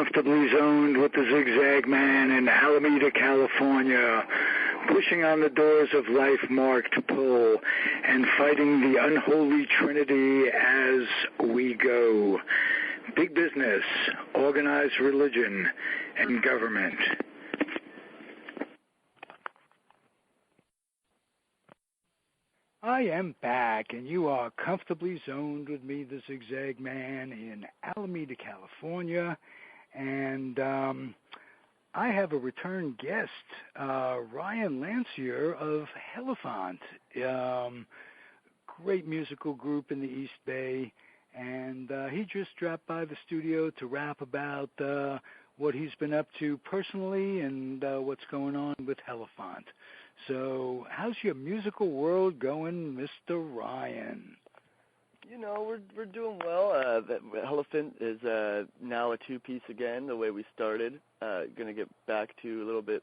comfortably zoned with the Zigzag Man in Alameda, California, pushing on the doors of life marked pull and fighting the unholy trinity as we go. Big business, organized religion, and government. I am back, and you are comfortably zoned with me, the Zigzag Man, in Alameda, California. And I have a return guest, Ryan Lancier of Hellephant, great musical group in the East Bay. And he just dropped by the studio to rap about what he's been up to personally and what's going on with Hellephant. So how's your musical world going, Mr. Ryan? You know, we're doing well. Elephant is now a two-piece again, the way we started. Going to get back to a little bit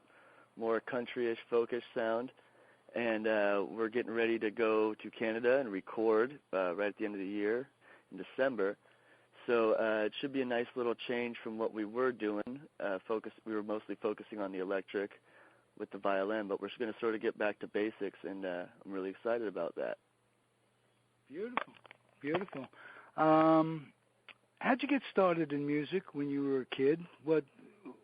more country-ish, folk-ish sound. And we're getting ready to go to Canada and record right at the end of the year in December. So it should be a nice little change from what we were doing. We were mostly focusing on the electric with the violin, but we're just going to sort of get back to basics, and I'm really excited about that. Beautiful, beautiful. How'd you get started in music when you were a kid? What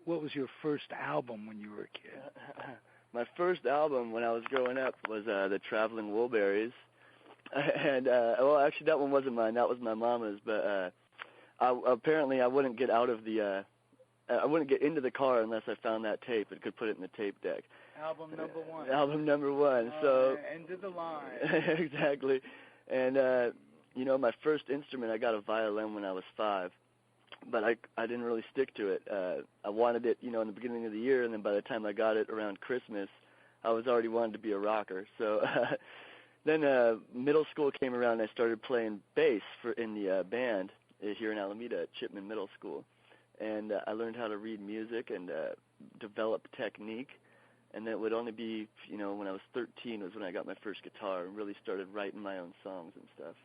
was your first album when you were a kid? My first album when I was growing up was the Traveling Wilburys, and well, actually that one wasn't mine. That was my mama's, but apparently I wouldn't get out of the I wouldn't get into the car unless I found that tape and could put it in the tape deck. Album number one. Album number one. So end of the line. Exactly. And you know, my first instrument, I got a violin when I was 5, but I didn't really stick to it. I wanted it, you know, in the beginning of the year, and then by the time I got it around Christmas, I was already wanting to be a rocker. So then middle school came around, and I started playing bass in the band here in Alameda at Chipman Middle School. And I learned how to read music and develop technique. And then it would only be, you know, when I was 13 was when I got my first guitar and really started writing my own songs and stuff.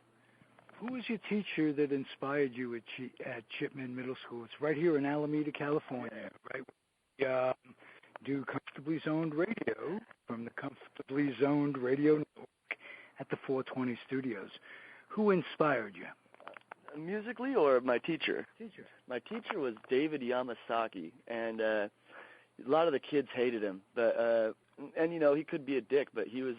Who was your teacher that inspired you at Chipman Middle School? It's right here in Alameda, California, right? We do Comfortably Zoned Radio from the Comfortably Zoned Radio Network at the 420 Studios. Who inspired you? Musically, or my teacher? Teacher. My teacher was David Yamasaki, and a lot of the kids hated him. But and you know, he could be a dick, but he was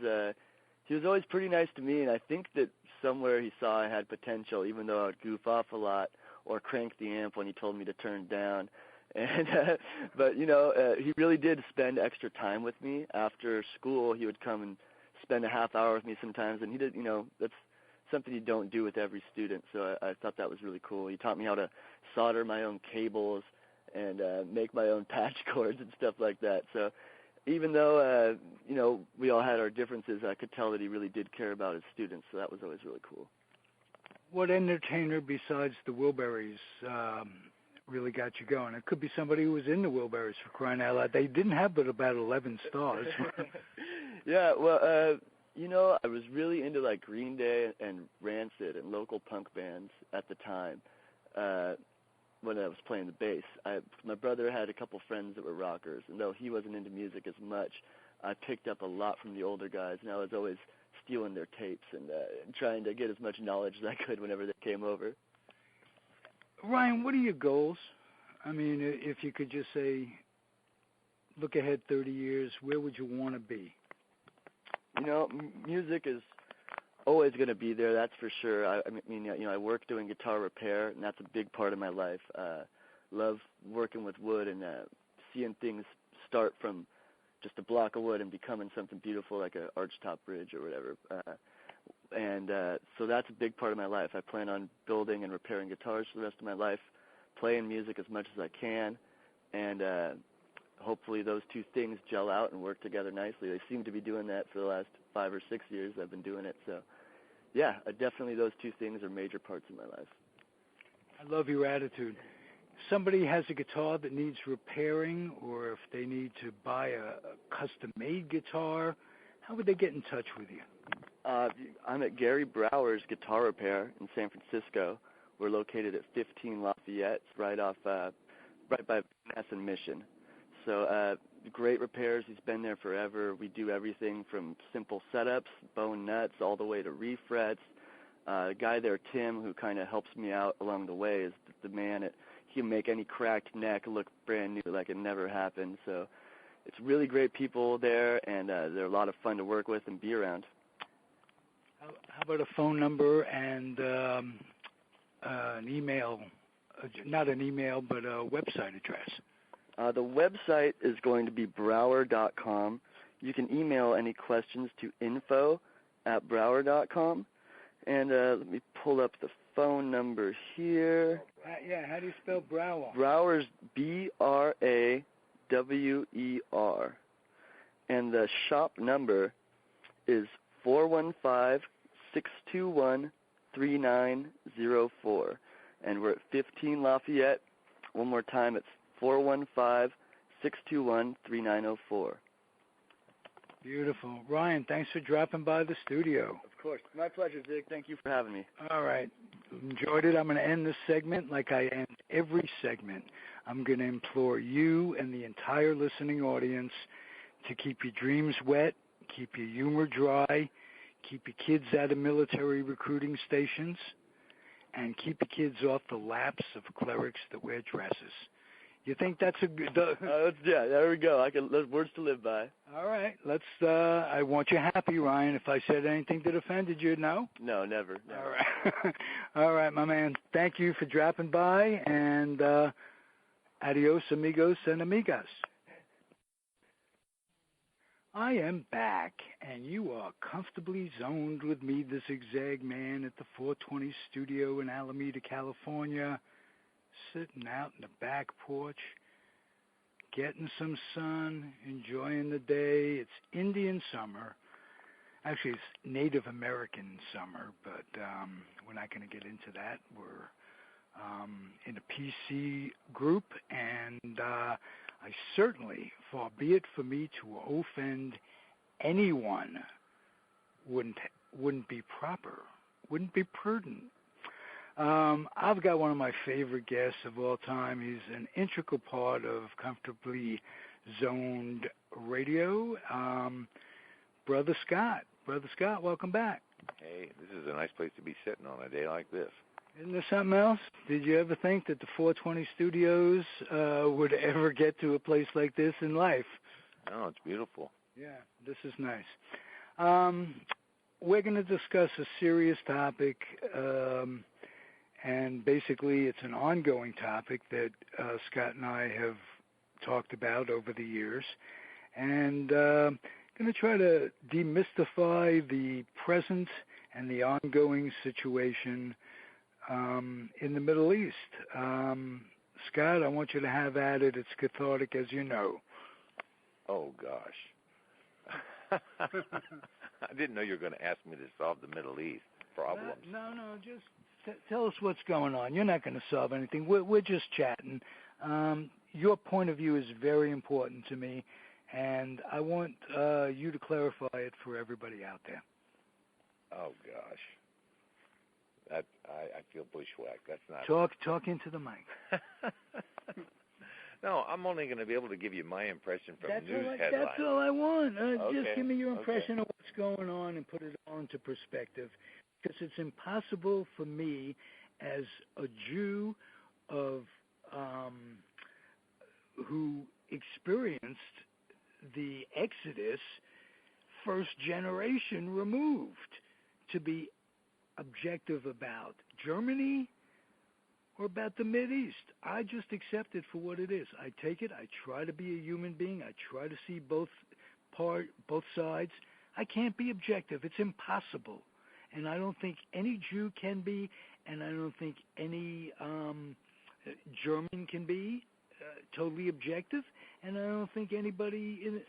always pretty nice to me, and I think that somewhere he saw I had potential, even though I would goof off a lot or crank the amp when he told me to turn down. And but you know, he really did spend extra time with me after school. He would come and spend a half hour with me sometimes, and he did, you know, that's something you don't do with every student, so I thought that was really cool. He taught me how to solder my own cables and make my own patch cords and stuff like that. So even though, you know, we all had our differences, I could tell that he really did care about his students, so that was always really cool. What entertainer besides the Wilburys really got you going? It could be somebody who was in the Wilburys, for crying out loud. They didn't have but about 11 stars. Yeah, well, you know, I was really into like Green Day and Rancid and local punk bands at the time when I was playing the bass. My brother had a couple friends that were rockers, and though he wasn't into music as much, I picked up a lot from the older guys, and I was always stealing their tapes and trying to get as much knowledge as I could whenever they came over. Ryan, what are your goals? I mean, if you could just say, look ahead 30 years, where would you want to be? You know, music is always going to be there, that's for sure. I mean, you know, I work doing guitar repair, and that's a big part of my life. Love working with wood and seeing things start from just a block of wood and becoming something beautiful like an archtop bridge or whatever. So that's a big part of my life. I plan on building and repairing guitars for the rest of my life, playing music as much as I can, and hopefully those two things gel out and work together nicely. They seem to be doing that for the last 5 or 6 years I've been doing it. So, yeah, definitely those two things are major parts of my life. I love your attitude. Somebody has a guitar that needs repairing, or if they need to buy a custom-made guitar, how would they get in touch with you? I'm at Gary Brower's Guitar Repair in San Francisco. We're located at 15 Lafayette, right off right by Madison Mission. So great repairs. He's been there forever. We do everything from simple setups, bone nuts, all the way to refrets. The guy there, Tim, who kind of helps me out along the way, is the man. He can make any cracked neck look brand new, like it never happened. So it's really great people there, and they're a lot of fun to work with and be around. How about a phone number and an email, not an email, but a website address? The website is going to be brower.com. You can email any questions to info@brower.com. And let me pull up the phone number here. How do you spell Brower? Brower's BRAWER. And the shop number is 415-621-3904. And we're at 15 Lafayette. One more time, it's 415-621-3904. Beautiful. Ryan, thanks for dropping by the studio. Of course. My pleasure, Zig. Thank you for having me. All right. Enjoyed it. I'm going to end this segment like I end every segment. I'm going to implore you and the entire listening audience to keep your dreams wet, keep your humor dry, keep your kids out of military recruiting stations, and keep your kids off the laps of clerics that wear dresses. You think that's a good... yeah, there we go. Those words to live by. All right. I want you happy, Ryan. If I said anything that offended you, no? No, never. All right. All right, my man. Thank you for dropping by, and adios, amigos and amigas. I am back, and you are comfortably zoned with me, the Zigzag Man, at the 420 studio in Alameda, California, sitting out in the back porch, getting some sun, enjoying the day. It's Indian summer. Actually, it's Native American summer, but we're not going to get into that. We're in a PC group, and I certainly, far be it for me to offend anyone, wouldn't be proper, wouldn't be prudent. I've got one of my favorite guests of all time. He's an integral part of Comfortably Zoned Radio, Brother Scott. Brother Scott, welcome back. Hey, this is a nice place to be sitting on a day like this. Isn't there something else? Did you ever think that the 420 studios would ever get to a place like this in life? No, it's beautiful. Yeah, this is nice. We're going to discuss a serious topic, and basically it's an ongoing topic that Scott and I have talked about over the years, and going to try to demystify the present and the ongoing situation in the Middle East. Scott, I want you to have at it. It's cathartic, as you know. Oh, gosh. I didn't know you were going to ask me to solve the Middle East problems. No, just tell us what's going on. You're not going to solve anything. We're just chatting. Your point of view is very important to me, and I want you to clarify it for everybody out there. Oh, gosh. I feel bushwhacked. That's not... Talk into the mic. No, I'm only going to be able to give you my impression from news headlines. That's all I want. Okay. Just give me your impression of what's going on and put it all into perspective. Because it's impossible for me as a Jew who experienced the Exodus, first generation removed, to be objective about Germany or about the Mideast. I just accept it for what it is. I take it. I try to be a human being. I try to see both sides. I can't be objective. It's impossible. And I don't think any Jew can be, and I don't think any German can be totally objective, and I don't think anybody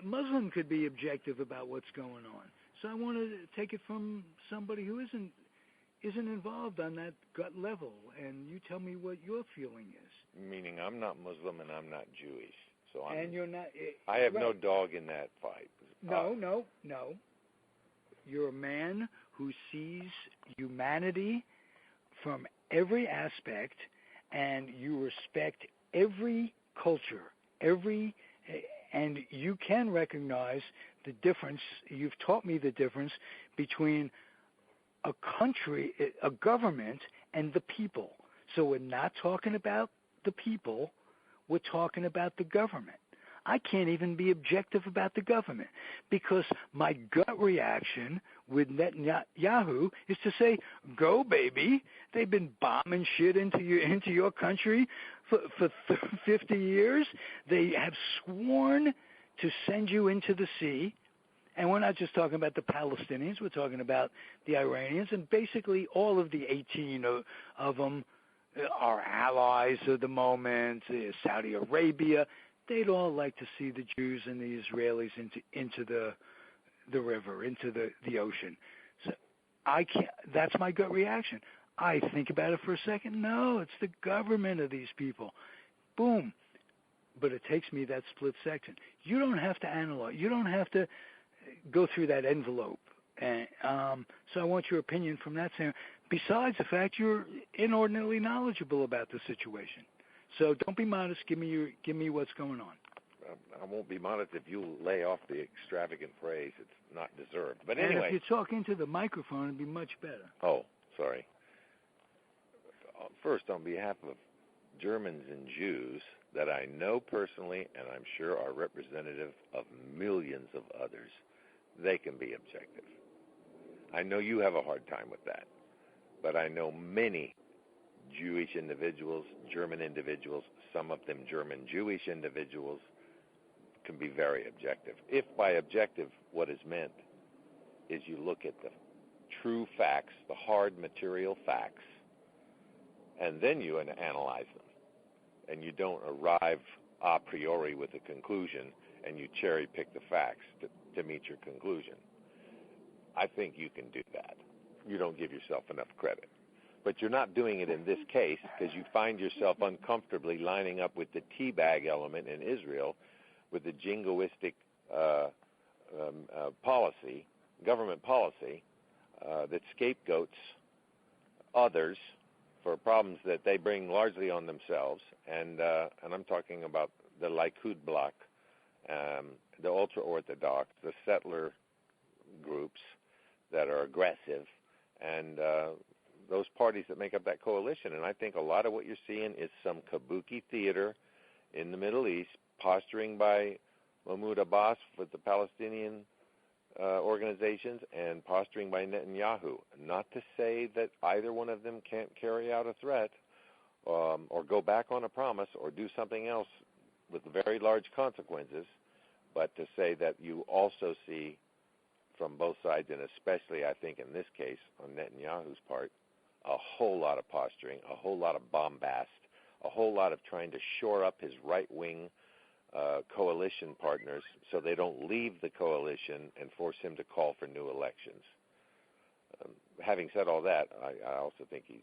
Muslim could be objective about what's going on. So I want to take it from somebody who isn't involved on that gut level, and you tell me what your feeling is. Meaning I'm not Muslim and I'm not Jewish. So you're not... I have no dog in that fight. No. You're a man who sees humanity from every aspect and you respect every culture, and you can recognize the difference. You've taught me the difference between a country, a government, and the people. So we're not talking about the people, we're talking about the government. I can't even be objective about the government because my gut reaction with Netanyahu is to say, go, baby. They've been bombing shit into your country for 50 years. They have sworn to send you into the sea. And we're not just talking about the Palestinians. We're talking about the Iranians. And basically all of the 18 of them are allies at the moment, Saudi Arabia. They'd all like to see the Jews and the Israelis into the river, into the ocean. So I can't. That's my gut reaction. I think about it for a second. No, it's the government of these people. Boom. But it takes me that split second. You don't have to analyze. You don't have to go through that envelope. And so I want your opinion from that standpoint. Besides the fact you're inordinately knowledgeable about the situation. So don't be modest. Give me what's going on. I won't be modest if you lay off the extravagant praise. It's not deserved. But anyway. And if you talk into the microphone, it'd be much better. Oh, sorry. First, on behalf of Germans and Jews that I know personally and I'm sure are representative of millions of others, they can be objective. I know you have a hard time with that, but I know many Jewish individuals, German individuals, some of them German Jewish individuals can be very objective. If by objective what is meant is you look at the true facts, the hard material facts, and then you analyze them, and you don't arrive a priori with a conclusion and you cherry pick the facts to meet your conclusion. I think you can do that. You don't give yourself enough credit. But you're not doing it in this case because you find yourself uncomfortably lining up with the teabag element in Israel with the jingoistic policy, government policy, that scapegoats others for problems that they bring largely on themselves. And I'm talking about the Likud bloc, the ultra-Orthodox, the settler groups that are aggressive, and those parties that make up that coalition. And I think a lot of what you're seeing is some kabuki theater in the Middle East, posturing by Mahmoud Abbas with the Palestinian organizations and posturing by Netanyahu. Not to say that either one of them can't carry out a threat or go back on a promise or do something else with very large consequences, but to say that you also see from both sides, and especially I think in this case on Netanyahu's part, a whole lot of posturing, a whole lot of bombast, a whole lot of trying to shore up his right-wing coalition partners so they don't leave the coalition and force him to call for new elections. Having said all that, I also think he's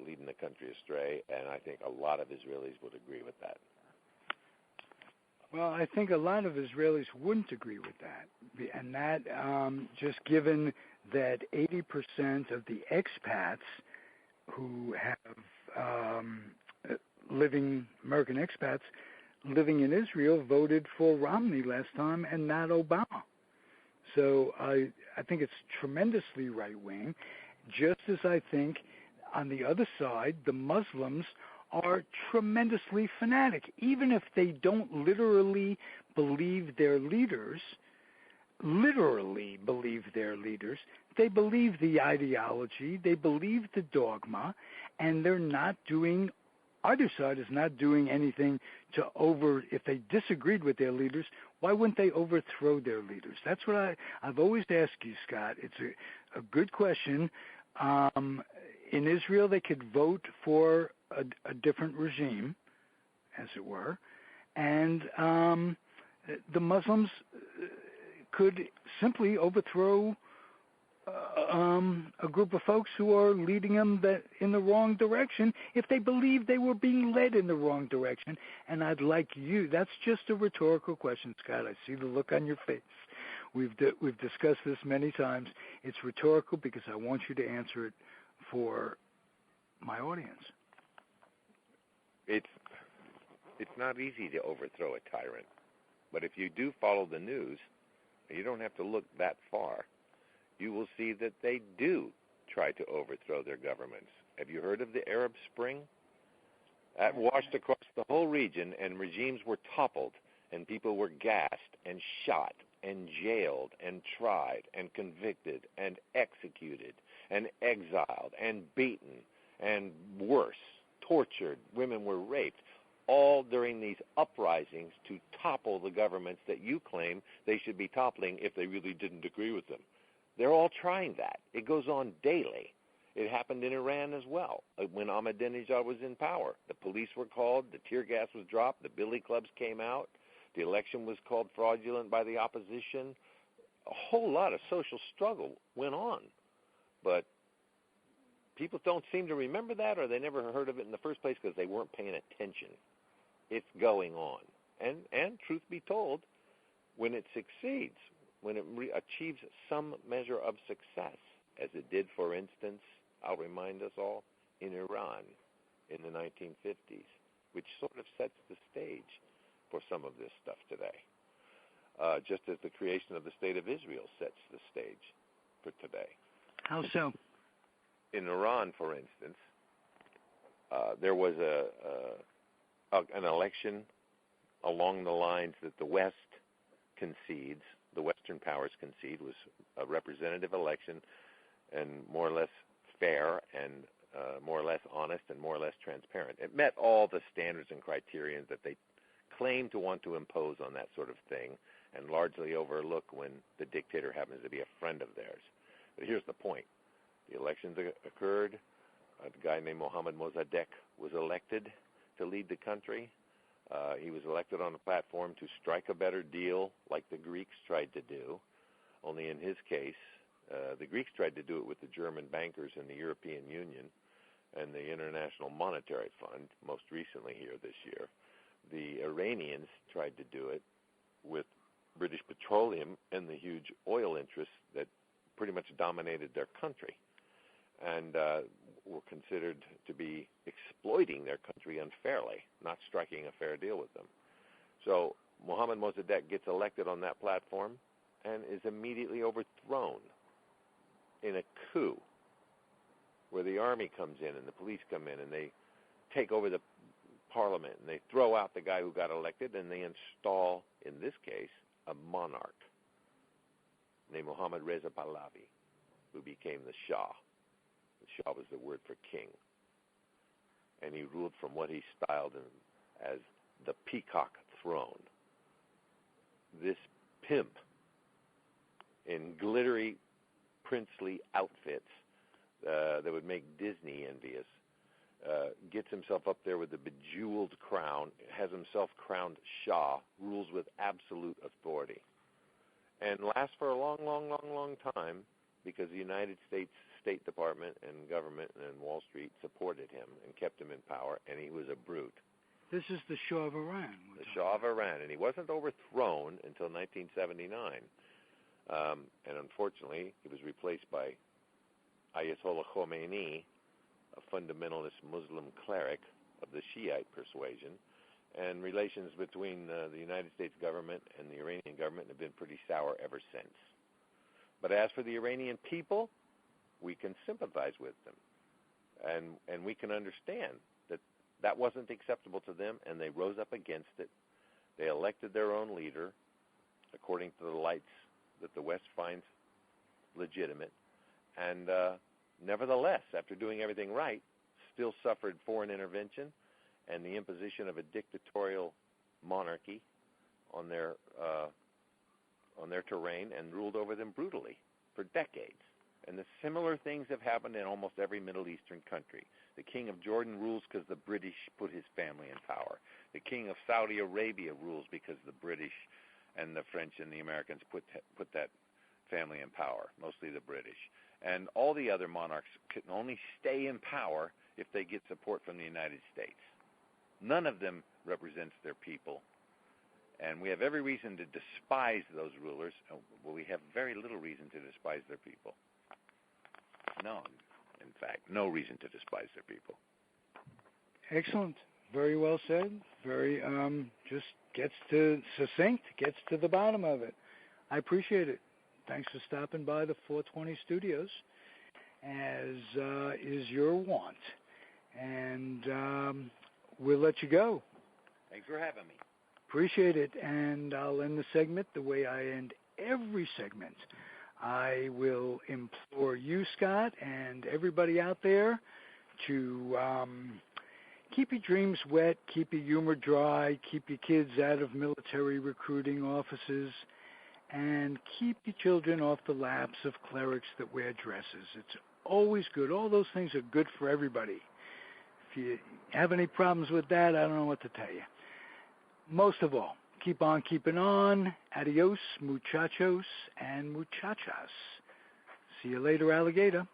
leading the country astray, and I think a lot of Israelis would agree with that. Well, I think a lot of Israelis wouldn't agree with that, and that just given that 80% of the expats who have American expats living in Israel voted for Romney last time and not Obama. So I think it's tremendously right-wing, just as I think on the other side the Muslims are tremendously fanatic. Even if they don't literally believe their leaders, they believe the ideology, they believe the dogma, and they're not doing, either side is not doing anything to if they disagreed with their leaders, why wouldn't they overthrow their leaders? That's what I've always asked you, Scott. It's a good question. In Israel, they could vote for a different regime, as it were, and the Muslims could simply overthrow a group of folks who are leading them in the wrong direction if they believe they were being led in the wrong direction. And I'd like you, that's just a rhetorical question, Scott. I see the look on your face. We've discussed this many times. It's rhetorical because I want you to answer it for my audience. It's not easy to overthrow a tyrant, but if you do follow the news, you don't have to look that far. You will see that they do try to overthrow their governments. Have you heard of the Arab Spring? That washed across the whole region, and regimes were toppled, and people were gassed and shot and jailed and tried and convicted and executed and exiled and beaten and worse, tortured. Women were raped, all during these uprisings to topple the governments that you claim they should be toppling if they really didn't agree with them. They're all trying that. It goes on daily. It happened in Iran as well. When Ahmadinejad was in power, the police were called, the tear gas was dropped, the billy clubs came out, the election was called fraudulent by the opposition. A whole lot of social struggle went on. But people don't seem to remember that, or they never heard of it in the first place because they weren't paying attention. It's going on. And truth be told, when it succeeds, when it achieves some measure of success, as it did, for instance, I'll remind us all, in Iran in the 1950s, which sort of sets the stage for some of this stuff today, just as the creation of the State of Israel sets the stage for today. How so? In Iran, for instance, there was an election along the lines that the West concedes, the Western powers concede, was a representative election and more or less fair and more or less honest and more or less transparent. It met all the standards and criterion that they claim to want to impose on that sort of thing and largely overlook when the dictator happens to be a friend of theirs. But here's the point. The elections occurred. A guy named Mohammad Mossadegh was elected to lead the country. He was elected on a platform to strike a better deal like the Greeks tried to do, only in his case, the Greeks tried to do it with the German bankers in the European Union and the International Monetary Fund, most recently here this year. The Iranians tried to do it with British Petroleum and the huge oil interests that pretty much dominated their country and were considered to be exploiting their country unfairly, not striking a fair deal with them. So Mohammad Mossadegh gets elected on that platform and is immediately overthrown in a coup where the army comes in and the police come in and they take over the parliament and they throw out the guy who got elected and they install, in this case, a monarch named Mohammad Reza Pahlavi, who became the Shah. The Shah was the word for king. And he ruled from what he styled as the peacock throne. This pimp in glittery princely outfits that would make Disney envious, gets himself up there with the bejeweled crown, has himself crowned Shah, rules with absolute authority, and lasts for a long, long, long, long time because the United States State Department and government and Wall Street supported him and kept him in power, and he was a brute. This is the Shah of Iran. The Shah of Iran, and he wasn't overthrown until 1979. And unfortunately, he was replaced by Ayatollah Khomeini, a fundamentalist Muslim cleric of the Shiite persuasion, and relations between the United States government and the Iranian government have been pretty sour ever since. But as for the Iranian people, we can sympathize with them, and we can understand that that wasn't acceptable to them, and they rose up against it. They elected their own leader according to the lights that the West finds legitimate, and nevertheless, after doing everything right, still suffered foreign intervention and the imposition of a dictatorial monarchy on their terrain and ruled over them brutally for decades. And the similar things have happened in almost every Middle Eastern country. The king of Jordan rules because the British put his family in power. The king of Saudi Arabia rules because the British and the French and the Americans put that family in power, mostly the British. And all the other monarchs can only stay in power if they get support from the United States. None of them represents their people. And we have every reason to despise those rulers. Well, we have very little reason to despise their people. No, in fact, no reason to despise their people. Excellent. Very well said. Very just gets to succinct, gets to the bottom of it. I appreciate it. Thanks for stopping by the 420 Studios, as is your wont. And we'll let you go. Thanks for having me. Appreciate it. And I'll end the segment the way I end every segment. I will implore you, Scott, and everybody out there to keep your dreams wet, keep your humor dry, keep your kids out of military recruiting offices, and keep your children off the laps of clerics that wear dresses. It's always good. All those things are good for everybody. If you have any problems with that, I don't know what to tell you. Most of all, keep on keeping on. Adios, muchachos and muchachas. See you later, alligator.